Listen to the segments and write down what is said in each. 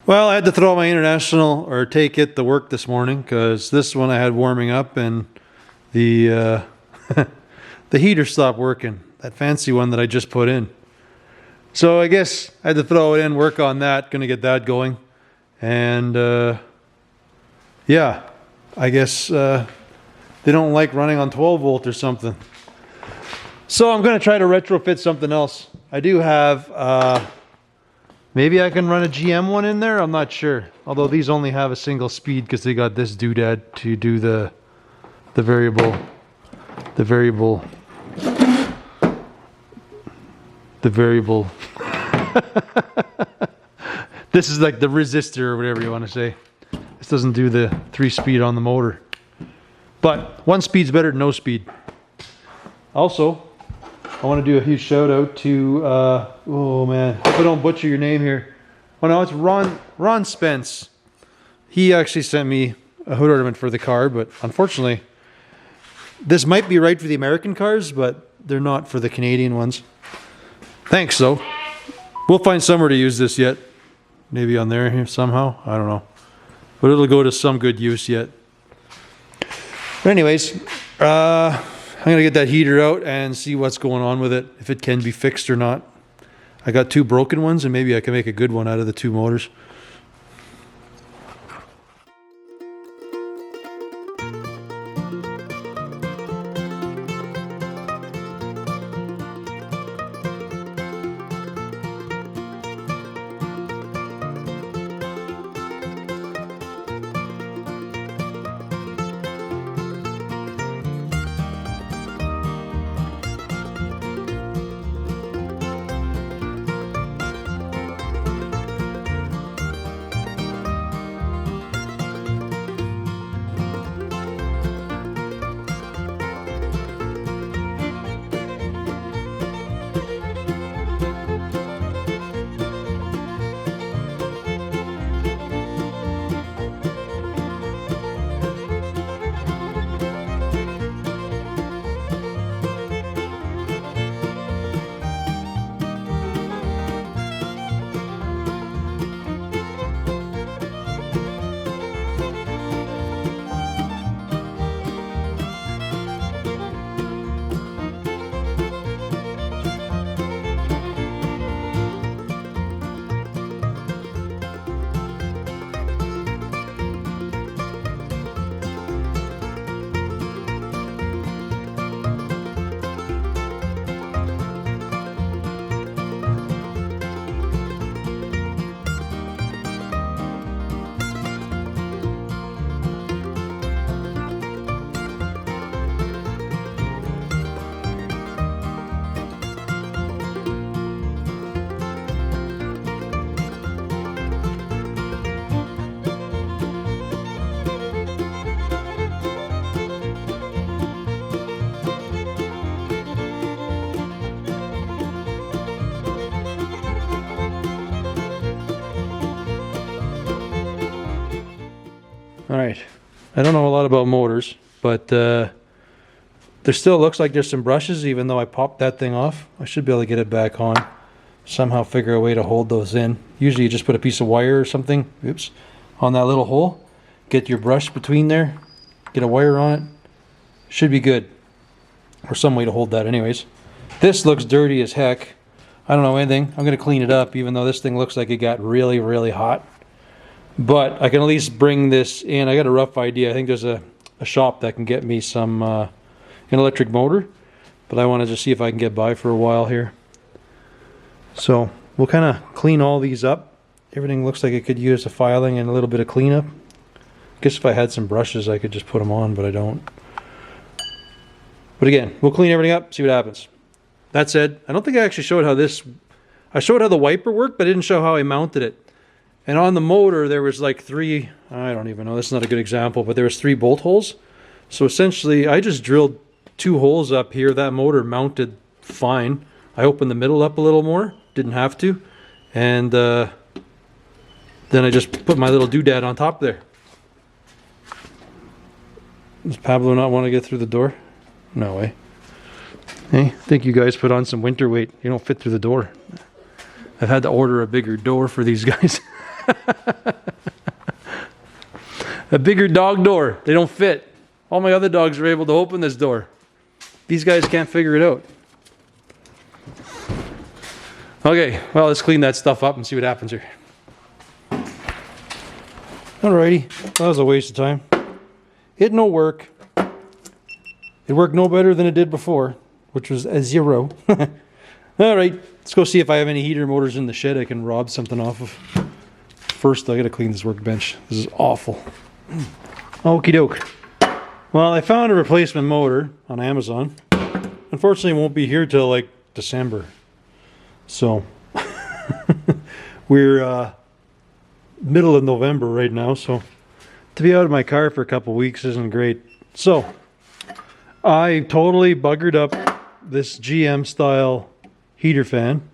Well, I had to throw my international or take it to work this morning because this one I had warming up and the the heater stopped working. That fancy one that I just put in. So I guess I had to throw it in, work on that, gonna get that going. And yeah, I guess they don't like running on 12 volt or something. So I'm gonna try to retrofit something else. I do have maybe I can run a GM one in there, I'm not sure. Although these only have a single speed because they got this doodad to do the variable. This is like the resistor or whatever you want to say. This doesn't do the 3-speed on the motor. But 1 speed's better than no speed. Also, I want to do a huge shout out to, oh man, hope I don't butcher your name here. Oh no, it's Ron Spence. He actually sent me a hood ornament for the car, but unfortunately, this might be right for the American cars, but they're not for the Canadian ones. Thanks though. We'll find somewhere to use this yet. Maybe on there here somehow, I don't know. But it'll go to some good use yet. But anyways, I'm gonna get that heater out and see what's going on with it, if it can be fixed or not. I got 2 broken ones and maybe I can make a good one out of the 2 motors. Alright, I don't know a lot about motors, but there still looks like there's some brushes even though I popped that thing off. I should be able to get it back on. Somehow figure a way to hold those in. Usually you just put a piece of wire or something, oops, on that little hole. Get your brush between there, get a wire on it. Should be good. Or some way to hold that anyways. This looks dirty as heck. I don't know anything. I'm going to clean it up even though this thing looks like it got really, really hot. But I can at least bring this in. I got a rough idea. I think there's a shop that can get me some an electric motor. But I want to just see if I can get by for a while here. So we'll kind of clean all these up. Everything looks like it could use a filing and a little bit of cleanup. I guess if I had some brushes I could just put them on, but I don't. But again, we'll clean everything up, see what happens. That said, I don't think I actually showed how this... I showed how the wiper worked, but I didn't show how I mounted it. And on the motor, there was like 3, I don't even know, this is not a good example, but there was 3 bolt holes. So essentially, I just drilled 2 holes up here. That motor mounted fine. I opened the middle up a little more, didn't have to. And then I just put my little doodad on top there. Does Pablo not want to get through the door? No way. Hey, I think you guys put on some winter weight. You don't fit through the door. I've had to order a bigger door for these guys. A bigger dog door. They don't fit. All my other dogs are able to open this door. These guys can't figure it out. Okay, well, let's clean that stuff up and see what happens here. Alrighty, that was a waste of time. It no work. It worked no better than it did before, which was a 0. Alright, let's go see if I have any heater motors in the shed I can rob something off of. First, I gotta clean this workbench. This is awful. Okie doke. Well, I found a replacement motor on Amazon. Unfortunately, it won't be here till like December. So, we're middle of November right now, so to be out of my car for a couple weeks isn't great. So, I totally buggered up this GM style heater fan.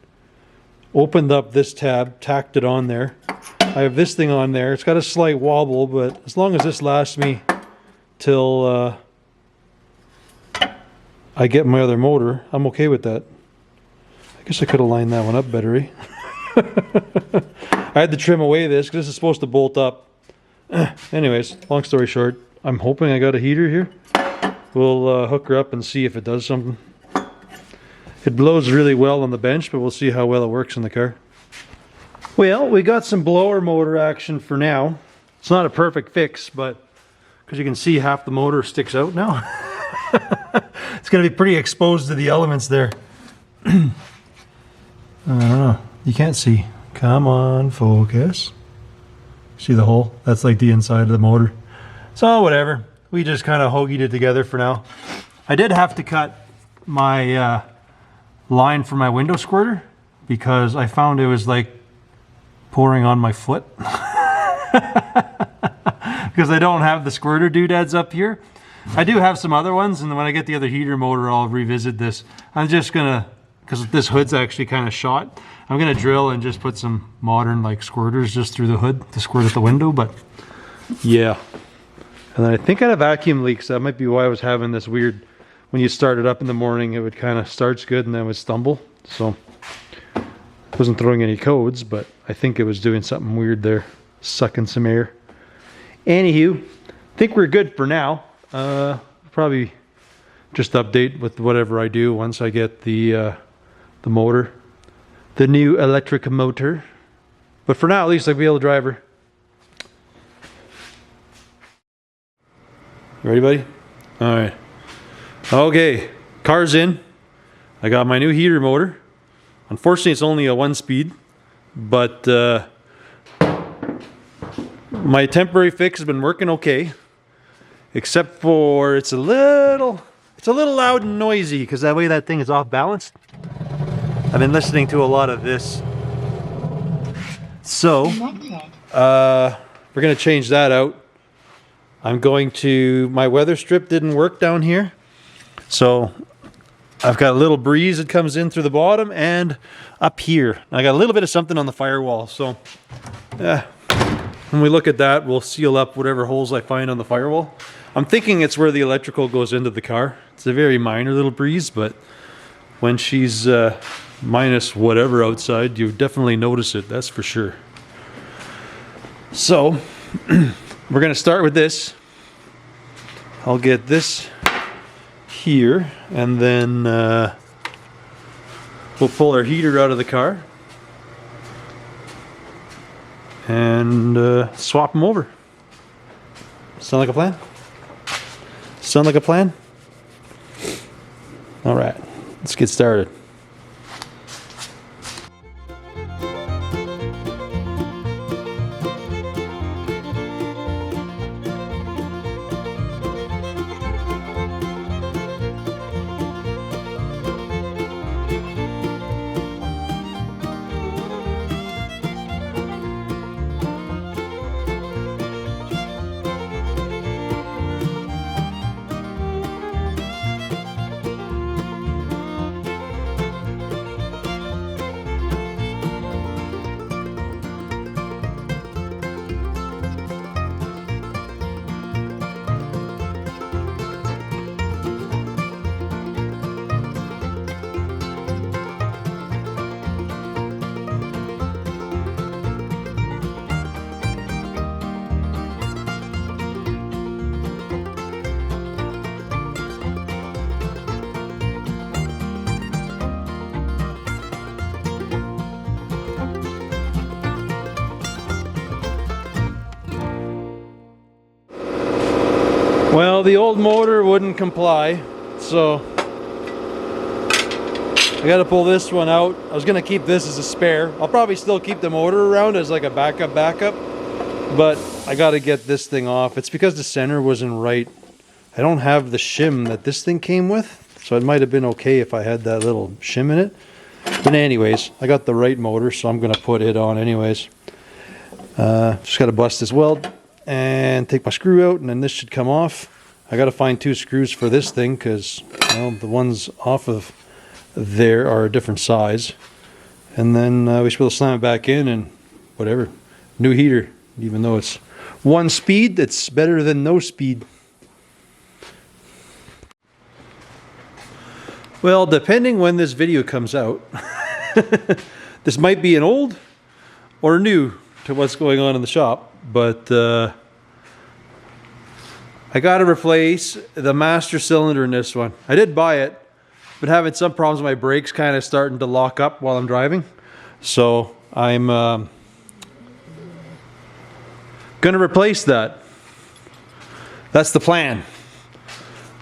Opened up this tab, tacked it on there. I have this thing on there. It's got a slight wobble, but as long as this lasts me till I get my other motor, I'm okay with that. I guess I could have lined that one up better, eh? I had to trim away this because this is supposed to bolt up. Anyways, long story short, I'm hoping I got a heater here. We'll hook her up and see if it does something. It blows really well on the bench, but we'll see how well it works in the car. Well, we got some blower motor action for now. It's not a perfect fix, but because you can see half the motor sticks out now. It's going to be pretty exposed to the elements there. I don't know. You can't see. Come on, focus. See the hole? That's like the inside of the motor. So whatever. We just kind of hoagied it together for now. I did have to cut my line for my window squirter because I found it was like pouring on my foot. Because I don't have the squirter doodads up here. I do have some other ones, and when I get the other heater motor, I'll revisit this. I'm just gonna, because this hood's actually kind of shot, I'm gonna drill and just put some modern like squirters just through the hood to squirt at the window, but yeah. And then I think I had a vacuum leak, so that might be why I was having this weird, when you start it up in the morning, it would kind of starts good and then it would stumble. So it wasn't throwing any codes, but I think it was doing something weird there, sucking some air. Anywho, I think we're good for now. Probably just update with whatever I do once I get the motor, the new electric motor. But for now, at least I'll be able to drive her. Ready, buddy? All right. Okay, car's in. I got my new heater motor. Unfortunately, it's only a 1-speed, but my temporary fix has been working okay. Except for it's a little loud and noisy because that way that thing is off balance. I've been listening to a lot of this. So, we're gonna change that out. I'm going to, my weather strip didn't work down here. So, I've got a little breeze that comes in through the bottom and up here. I got a little bit of something on the firewall. So, when we look at that, we'll seal up whatever holes I find on the firewall. I'm thinking it's where the electrical goes into the car. It's a very minor little breeze, but when she's minus whatever outside, you definitely notice it, that's for sure. So, we're gonna start with this. I'll get this here, and then we'll pull our heater out of the car and swap them over. Sound like a plan? Sound like a plan? All right, let's get started. Well, the old motor wouldn't comply, so I gotta pull this one out. I was gonna keep this as a spare. I'll probably still keep the motor around as like a backup, but I gotta get this thing off. It's because the center wasn't right. I don't have the shim that this thing came with, so it might have been okay if I had that little shim in it. But anyways, I got the right motor, so I'm gonna put it on anyways. Just gotta bust this weld and take my screw out, and then this should come off. I gotta find 2 screws for this thing because, well, the ones off of there are a different size, and then we should be able to slam it back in and whatever. New heater, even though it's 1 speed, it's better than no speed. Well, depending when this video comes out, this might be an old or new to what's going on in the shop, but I gotta replace the master cylinder in this one. I did buy it, but having some problems with my brakes kind of starting to lock up while I'm driving. So I'm gonna replace that. That's the plan.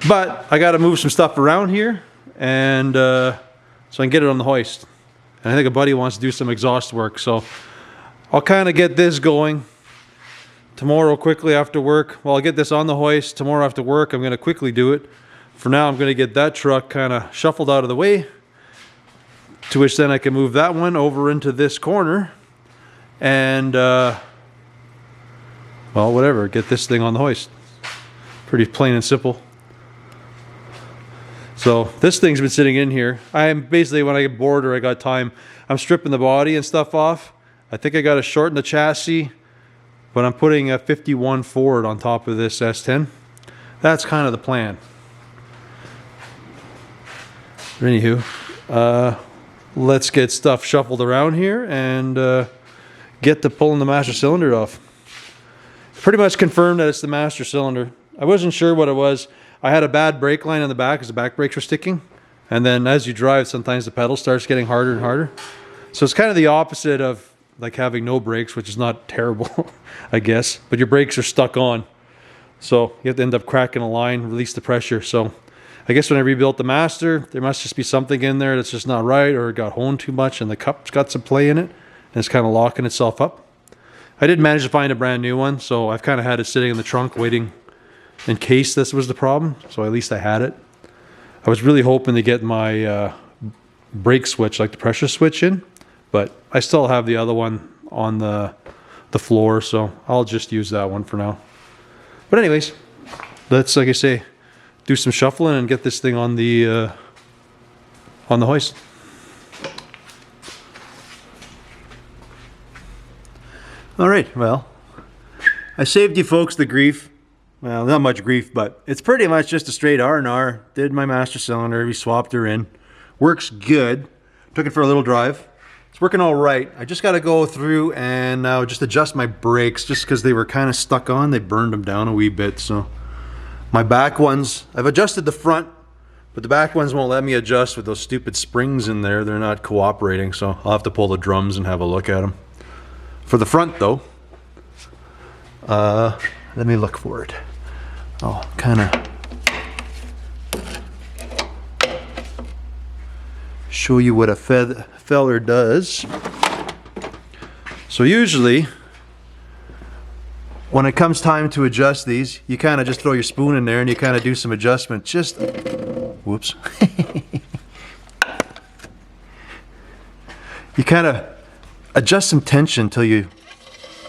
But I gotta move some stuff around here, and so I can get it on the hoist. And I think a buddy wants to do some exhaust work, so I'll kind of get this going tomorrow quickly after work. Well, I'll get this on the hoist tomorrow after work. I'm going to quickly do it. For now, I'm going to get that truck kind of shuffled out of the way, to which then I can move that one over into this corner and well, whatever, get this thing on the hoist. Pretty plain and simple. So this thing's been sitting in here. I am basically, when I get bored or I got time, I'm stripping the body and stuff off. I think I got to shorten the chassis, but I'm putting a 51 Ford on top of this S10. That's kind of the plan. Anywho, let's get stuff shuffled around here and get to pulling the master cylinder off. Pretty much confirmed that it's the master cylinder. I wasn't sure what it was. I had a bad brake line on the back because the back brakes were sticking. And then as you drive, sometimes the pedal starts getting harder and harder. So it's kind of the opposite of like having no brakes, which is not terrible, I guess. But your brakes are stuck on. So you have to end up cracking a line, release the pressure. So I guess when I rebuilt the master, there must just be something in there that's just not right, or it got honed too much and the cup's got some play in it. And it's kind of locking itself up. I did manage to find a brand new one, so I've kind of had it sitting in the trunk waiting in case this was the problem. So at least I had it. I was really hoping to get my brake switch, like the pressure switch in, but I still have the other one on the floor, so I'll just use that one for now. But anyways, let's, like I say, do some shuffling and get this thing on the hoist. All right, well, I saved you folks the grief. Well, not much grief, but it's pretty much just a straight R&R. Did my master cylinder, we swapped her in. Works good. Took it for a little drive. It's working all right. I just got to go through and now just adjust my brakes, just because they were kind of stuck on. They burned them down a wee bit. So my back ones, I've adjusted the front, but the back ones won't let me adjust with those stupid springs in there. They're not cooperating, so I'll have to pull the drums and have a look at them. For the front though, let me look for it. I'll kind of show you what a feller does. So usually when it comes time to adjust these, you kind of just throw your spoon in there and you kind of do some adjustment. Just, whoops. You kind of adjust some tension till you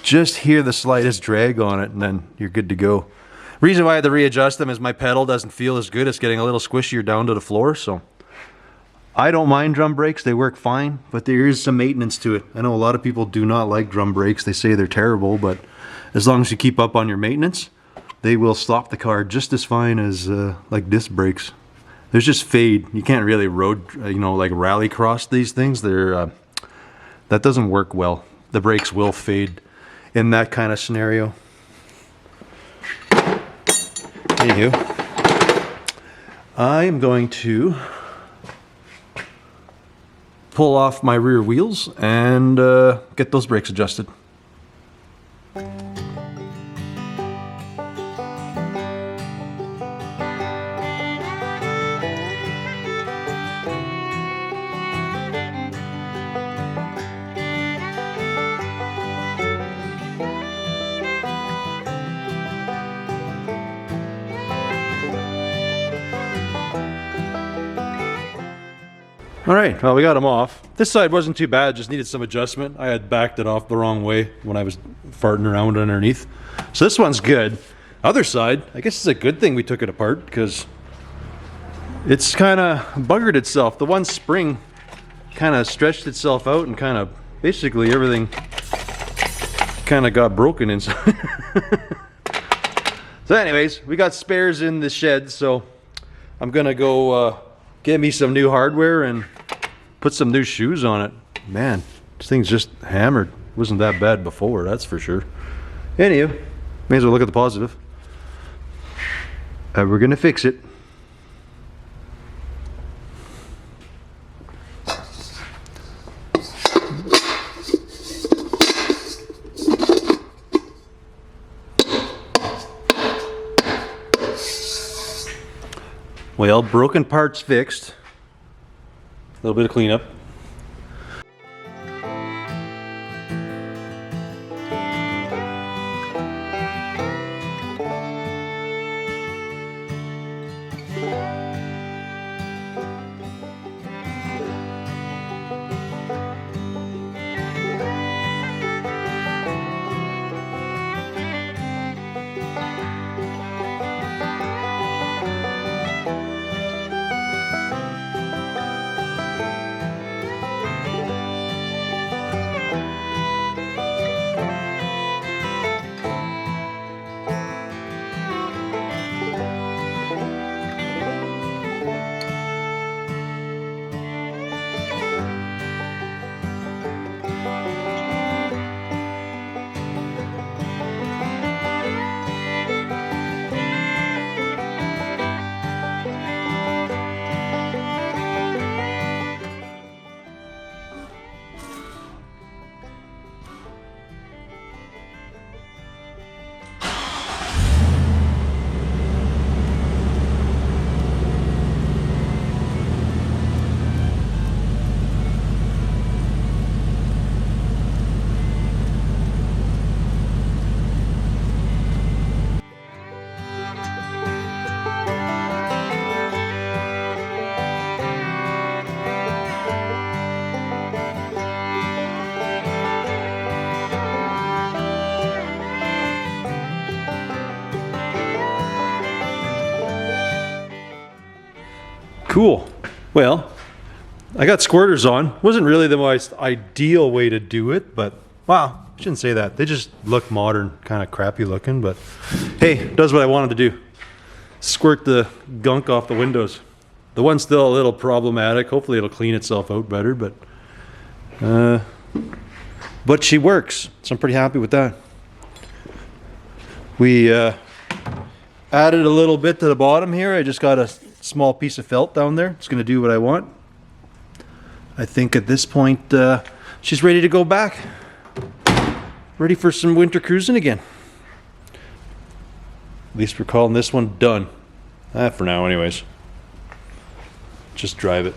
just hear the slightest drag on it, and then you're good to go. Reason why I had to readjust them is my pedal doesn't feel as good. It's getting a little squishier down to the floor, so I don't mind drum brakes. They work fine, but there is some maintenance to it. I know a lot of people do not like drum brakes. They say they're terrible, but as long as you keep up on your maintenance, they will stop the car just as fine as like disc brakes. There's just fade. You can't really road, like rally cross these things. They're that doesn't work well. The brakes will fade in that kind of scenario. Anywho, I'm going to pull off my rear wheels and get those brakes adjusted. All right, well, we got them off. This side wasn't too bad, just needed some adjustment. I had backed it off the wrong way when I was farting around underneath. So this one's good. Other side, I guess it's a good thing we took it apart because it's kind of buggered itself. The one spring kind of stretched itself out and kind of basically everything kind of got broken inside. So anyways, we got spares in the shed, so I'm gonna go get me some new hardware and put some new shoes on it. Man, this thing's just hammered. Wasn't that bad before, that's for sure. Anywho, may as well look at the positive. We're gonna fix it. Well, broken parts fixed. A little bit of cleanup. Cool. Well, I got squirters on. Wasn't really the most ideal way to do it, but wow, I shouldn't say that. They just look modern, kind of crappy looking, but hey, it does what I wanted to do. Squirt the gunk off the windows. The one's still a little problematic. Hopefully it'll clean itself out better, but she works, so I'm pretty happy with that. We added a little bit to the bottom here. I just got a small piece of felt down there. It's going to do what I want. I think at this point she's ready to go back. Ready for some winter cruising again. At least we're calling this one done. For now anyways. Just drive it.